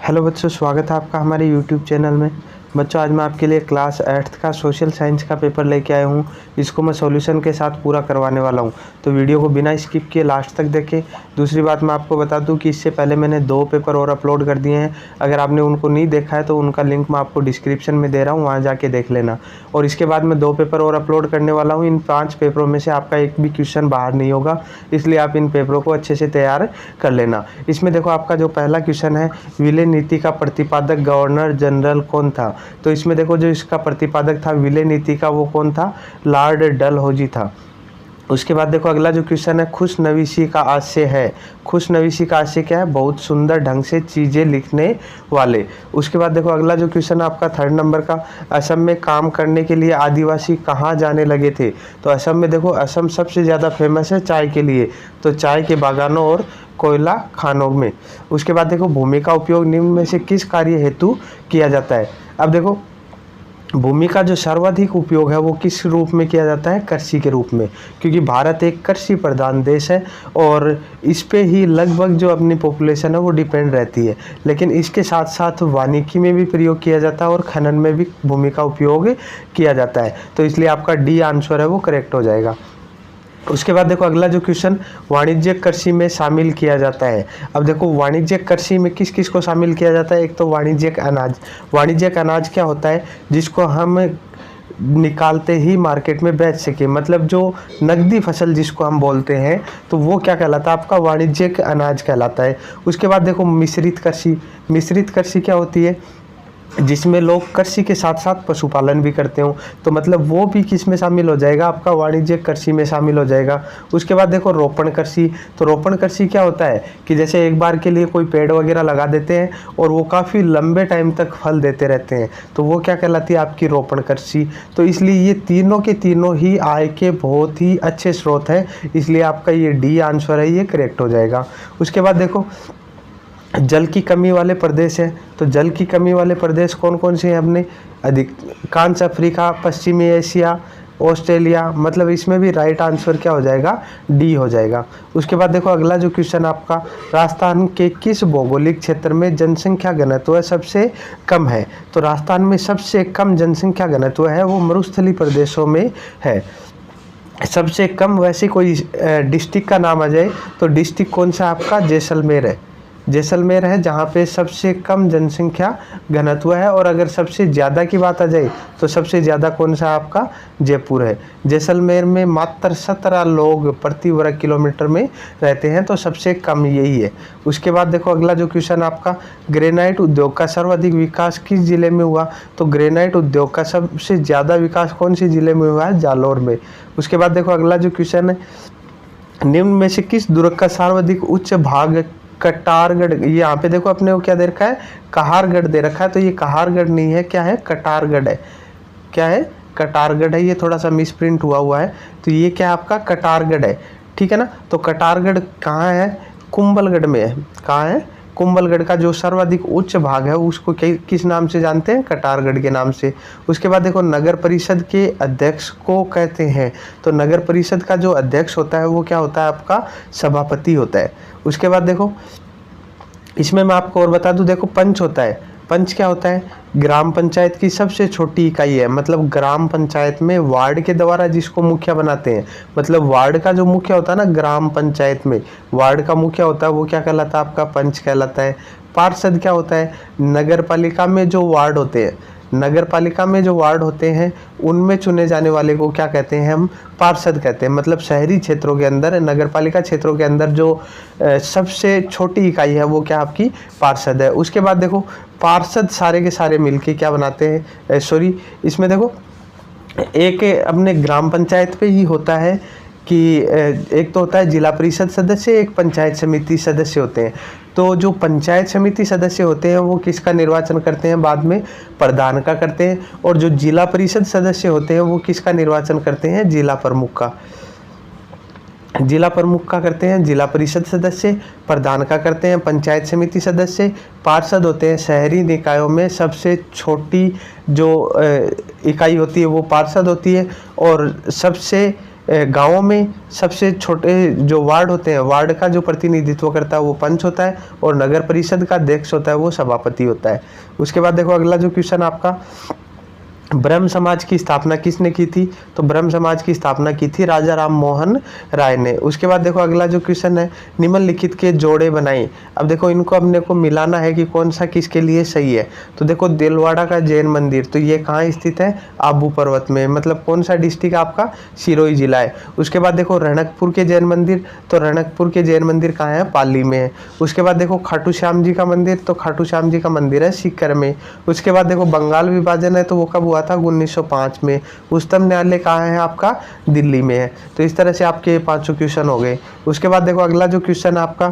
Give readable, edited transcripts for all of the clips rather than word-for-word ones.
Hello बच्चों, स्वागत है आपका हमारे यूट्यूब चैनल में। बच्चों, आज मैं आपके लिए क्लास 8th का सोशल साइंस का पेपर लेके आया हूँ। इसको मैं सॉल्यूशन के साथ पूरा करवाने वाला हूँ, तो वीडियो को बिना स्किप किए लास्ट तक देखें। दूसरी बात मैं आपको बता दूँ कि इससे पहले मैंने 2 पेपर और अपलोड कर दिए हैं। अगर आपने उनको नहीं देखा है तो उनका लिंक मैं आपको डिस्क्रिप्शन में दे रहा हूँ, वहाँ जाके देख लेना। और इसके बाद मैं 2 पेपर और अपलोड करने वाला हूँ। इन 5 पेपरों में से आपका एक भी क्वेश्चन बाहर नहीं होगा, इसलिए आप इन पेपरों को अच्छे से तैयार कर लेना। इसमें देखो, आपका जो पहला क्वेश्चन है, विलय नीति का प्रतिपादक गवर्नर जनरल कौन था? तो इसमें देखो, जो इसका प्रतिपादक था विलय नीति का, वो कौन था? लॉर्ड डलहौजी था। उसके बाद देखो, अगला जो क्वेश्चन है, खुशनवीसी का आशय है। खुशनवीसी का आशय क्या है? बहुत सुंदर ढंग से चीज़ें लिखने वाले। उसके बाद देखो, अगला जो क्वेश्चन है आपका 3rd नंबर का, असम में काम करने के लिए आदिवासी कहाँ जाने लगे थे? तो असम में देखो, असम सबसे ज़्यादा फेमस है चाय के लिए, तो चाय के बागानों और कोयला खानों में। उसके बाद देखो, भूमि का उपयोग निम्न में से किस कार्य हेतु किया जाता है? अब देखो, भूमि का जो सर्वाधिक उपयोग है वो किस रूप में किया जाता है? कृषि के रूप में, क्योंकि भारत एक कृषि प्रधान देश है और इस पे ही लगभग जो अपनी पॉपुलेशन है वो डिपेंड रहती है। लेकिन इसके साथ साथ वानिकी में भी प्रयोग किया जाता है और खनन में भी भूमि का उपयोग किया जाता है। तो इसलिए आपका डी आंसर है वो करेक्ट हो जाएगा। उसके बाद देखो, अगला जो क्वेश्चन, वाणिज्यिक कृषि में शामिल किया जाता है। अब देखो, वाणिज्यिक कृषि में किस किस को शामिल किया जाता है? एक तो वाणिज्यिक अनाज। वाणिज्यिक अनाज क्या होता है? जिसको हम निकालते ही मार्केट में बेच सके, मतलब जो नकदी फसल जिसको हम बोलते हैं, तो वो क्या कहलाता है? आपका वाणिज्यिक अनाज कहलाता है। उसके बाद देखो, मिश्रित कृषि। मिश्रित कृषि क्या होती है? जिसमें लोग कृषि के साथ साथ पशुपालन भी करते हो, तो मतलब वो भी किस में शामिल हो जाएगा? आपका वाणिज्यिक कृषि में शामिल हो जाएगा। उसके बाद देखो, रोपण कृषि। तो रोपण कृषि क्या होता है कि जैसे एक बार के लिए कोई पेड़ वगैरह लगा देते हैं और वो काफ़ी लंबे टाइम तक फल देते रहते हैं, तो वो क्या कहलाती है? आपकी रोपण कृषि। तो इसलिए ये तीनों के तीनों ही आय के बहुत ही अच्छे स्रोत हैं, इसलिए आपका ये डी आंसर है, ये करेक्ट हो जाएगा। उसके बाद देखो, जल की कमी वाले प्रदेश हैं। तो जल की कमी वाले प्रदेश कौन कौन से हैं अपने? अधिकांश अफ्रीका, पश्चिमी एशिया, ऑस्ट्रेलिया, मतलब इसमें भी राइट आंसर क्या हो जाएगा? डी हो जाएगा। उसके बाद देखो, अगला जो क्वेश्चन आपका, राजस्थान के किस भौगोलिक क्षेत्र में जनसंख्या घनत्व सबसे कम है? तो राजस्थान में सबसे कम जनसंख्या घनत्व है वो मरुस्थलीय प्रदेशों में है। सबसे कम वैसे कोई डिस्ट्रिक्ट का नाम आ जाए तो डिस्ट्रिक्ट कौन सा आपका? जैसलमेर है। जैसलमेर है जहाँ पे सबसे कम जनसंख्या घनत्व है। और अगर सबसे ज़्यादा की बात आ जाए तो सबसे ज़्यादा कौन सा आपका? जयपुर है। जैसलमेर में मात्र 17 लोग प्रति वर्ग किलोमीटर में रहते हैं, तो सबसे कम यही है। उसके बाद देखो, अगला जो क्वेश्चन आपका, ग्रेनाइट उद्योग का सर्वाधिक विकास किस जिले में हुआ? तो ग्रेनाइट उद्योग का सबसे ज़्यादा विकास कौन सी जिले में हुआ है? जालौर में। उसके बाद देखो, अगला जो क्वेश्चन है, निम्न में से किस दुर्ग का सर्वाधिक उच्च भाग कटारगढ़? ये यहाँ पे देखो, अपने को क्या दे रखा है? कहारगढ़ दे रखा है, तो ये कहारगढ़ नहीं है, क्या है? कटारगढ़ है। क्या है? कटारगढ़ है। ये थोड़ा सा मिसप्रिंट हुआ है, तो ये क्या आपका? कटारगढ़ है, ठीक है ना। तो कटारगढ़ कहाँ है? कुंभलगढ़ में है। कहाँ है? कुंभलगढ़ का जो सर्वाधिक उच्च भाग है उसको किस नाम से जानते हैं? कटारगढ़ के नाम से। उसके बाद देखो, नगर परिषद के अध्यक्ष को कहते हैं। तो नगर परिषद का जो अध्यक्ष होता है वो क्या होता है? आपका सभापति होता है। उसके बाद देखो, इसमें मैं आपको और बता दूं, देखो, पंच होता है। पंच क्या होता है? ग्राम पंचायत की सबसे छोटी इकाई है। मतलब ग्राम पंचायत में वार्ड के द्वारा जिसको मुखिया बनाते हैं, मतलब वार्ड का जो मुखिया होता है ना, ग्राम पंचायत में वार्ड का मुखिया होता है, वो क्या कहलाता है? आपका पंच कहलाता है। पार्षद क्या होता है? नगर पालिका में जो वार्ड होते हैं, नगर पालिका में जो वार्ड होते हैं उनमें चुने जाने वाले को क्या कहते हैं? हम पार्षद कहते हैं। मतलब शहरी क्षेत्रों के अंदर, नगर पालिका क्षेत्रों के अंदर जो सबसे छोटी इकाई है वो क्या आपकी? पार्षद है। उसके बाद देखो, पार्षद सारे के सारे मिलके क्या बनाते हैं? इसमें देखो, एक अपने ग्राम पंचायत पे ही होता है कि एक तो होता है जिला परिषद सदस्य, एक पंचायत समिति सदस्य होते हैं। तो जो पंचायत समिति सदस्य होते हैं वो किसका निर्वाचन करते हैं? बाद में प्रधान का करते हैं। और जो जिला परिषद सदस्य होते हैं वो किसका निर्वाचन करते हैं? जिला प्रमुख का। जिला प्रमुख का करते हैं जिला परिषद सदस्य, प्रधान का करते हैं पंचायत समिति सदस्य, पार्षद होते हैं शहरी निकायों में सबसे छोटी जो इकाई होती है वो पार्षद होती है, और सबसे गाँवों में सबसे छोटे जो वार्ड होते हैं, वार्ड का जो प्रतिनिधित्व करता है वो पंच होता है, और नगर परिषद का अध्यक्ष होता है वो सभापति होता है। उसके बाद देखो अगला जो क्वेश्चन आपका, ब्रह्म समाज की स्थापना किसने की थी? तो ब्रह्म समाज की स्थापना की थी राजा राम मोहन राय ने। उसके बाद देखो अगला जो क्वेश्चन है, निम्नलिखित के जोड़े बनाई। अब देखो इनको अपने को मिलाना है कि कौन सा किसके लिए सही है। तो देखो दिलवाड़ा का जैन मंदिर, तो ये कहाँ स्थित है? आबू पर्वत में, मतलब कौन सा डिस्ट्रिक्ट आपका? सिरोही जिला है। उसके बाद देखो रणकपुर के जैन मंदिर, तो रणकपुर के जैन मंदिर कहाँ है? पाली में है। उसके बाद देखो खाटू श्याम जी का मंदिर, तो खाटू श्याम जी का मंदिर है सीकर में। उसके बाद देखो बंगाल विभाजन है, तो वो कब हुआ था? 1905 में। उच्चतम न्यायालय कहाँ है आपका? दिल्ली में है। तो इस तरह से आपके 5 क्वेश्चन हो गए। उसके बाद देखो अगला जो क्वेश्चन है आपका,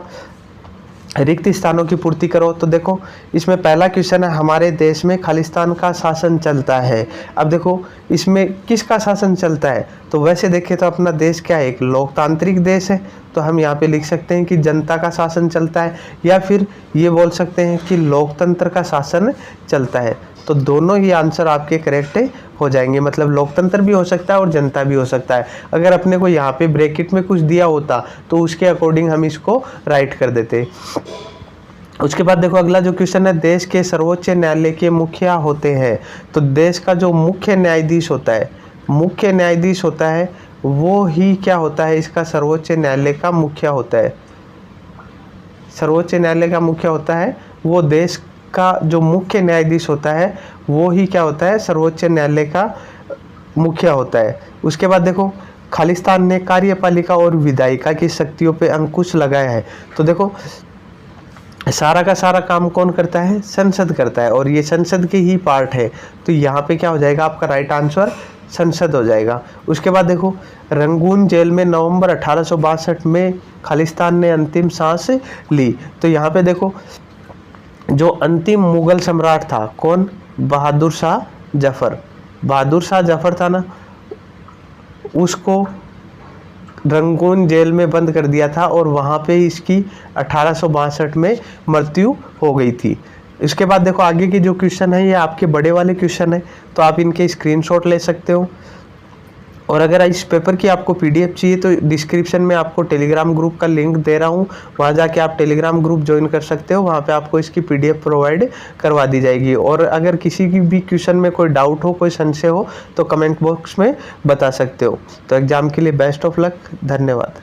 रिक्त स्थानों की पूर्ति करो। तो देखो इसमें पहला क्वेश्चन है, हमारे देश में खालिस्तान का शासन चलता है। अब देखो इसमें किसका शासन चलता है? तो वैसे देखें तो अपना देश क्या है? एक लोकतांत्रिक देश है, तो हम यहाँ पे लिख सकते हैं कि जनता का शासन चलता है, या फिर ये बोल सकते हैं कि लोकतंत्र का शासन चलता है। तो दोनों ही आंसर आपके करेक्ट हो जाएंगे, मतलब लोकतंत्र भी हो सकता है और जनता भी हो सकता है। अगर अपने को यहाँ पे ब्रैकेट में कुछ दिया होता तो उसके अकॉर्डिंग हम इसको राइट कर देते। उसके बाद देखो अगला जो क्वेश्चन है, देश के सर्वोच्च न्यायालय के मुखिया होते हैं। तो देश का जो मुख्य न्यायाधीश होता है, मुख्य न्यायाधीश होता है, वो ही क्या होता है? इसका सर्वोच्च न्यायालय का मुखिया होता है। सर्वोच्च न्यायालय का मुखिया होता है, वो देश का जो मुख्य न्यायाधीश होता है वो ही क्या होता है? सर्वोच्च न्यायालय का मुखिया होता है। उसके बाद देखो खालिस्तान ने कार्यपालिका और विधायिका की शक्तियों पे अंकुश लगाया है। तो देखो सारा का सारा काम कौन करता है? संसद करता है, और ये संसद के ही पार्ट है। तो यहाँ पे क्या हो जाएगा आपका राइट आंसर? संसद हो जाएगा। उसके बाद देखो रंगून जेल में नवंबर 1862 में खालिस्तान ने अंतिम सांस ली। तो यहाँ पे देखो जो अंतिम मुगल सम्राट था कौन? बहादुर शाह जफर। बहादुर शाह जफर था ना, उसको रंगून जेल में बंद कर दिया था, और वहाँ पे इसकी 1862 में मृत्यु हो गई थी। इसके बाद देखो आगे के जो क्वेश्चन है ये आपके बड़े वाले क्वेश्चन है, तो आप इनके स्क्रीनशॉट ले सकते हो। और अगर इस पेपर की आपको पीडीएफ चाहिए तो डिस्क्रिप्शन में आपको टेलीग्राम ग्रुप का लिंक दे रहा हूँ, वहाँ जाके आप टेलीग्राम ग्रुप ज्वाइन कर सकते हो। वहाँ पे आपको इसकी पीडीएफ प्रोवाइड करवा दी जाएगी। और अगर किसी की भी क्वेश्चन में कोई डाउट हो, कोई संशय हो, तो कमेंट बॉक्स में बता सकते हो। तो एग्ज़ाम के लिए बेस्ट ऑफ लक। धन्यवाद।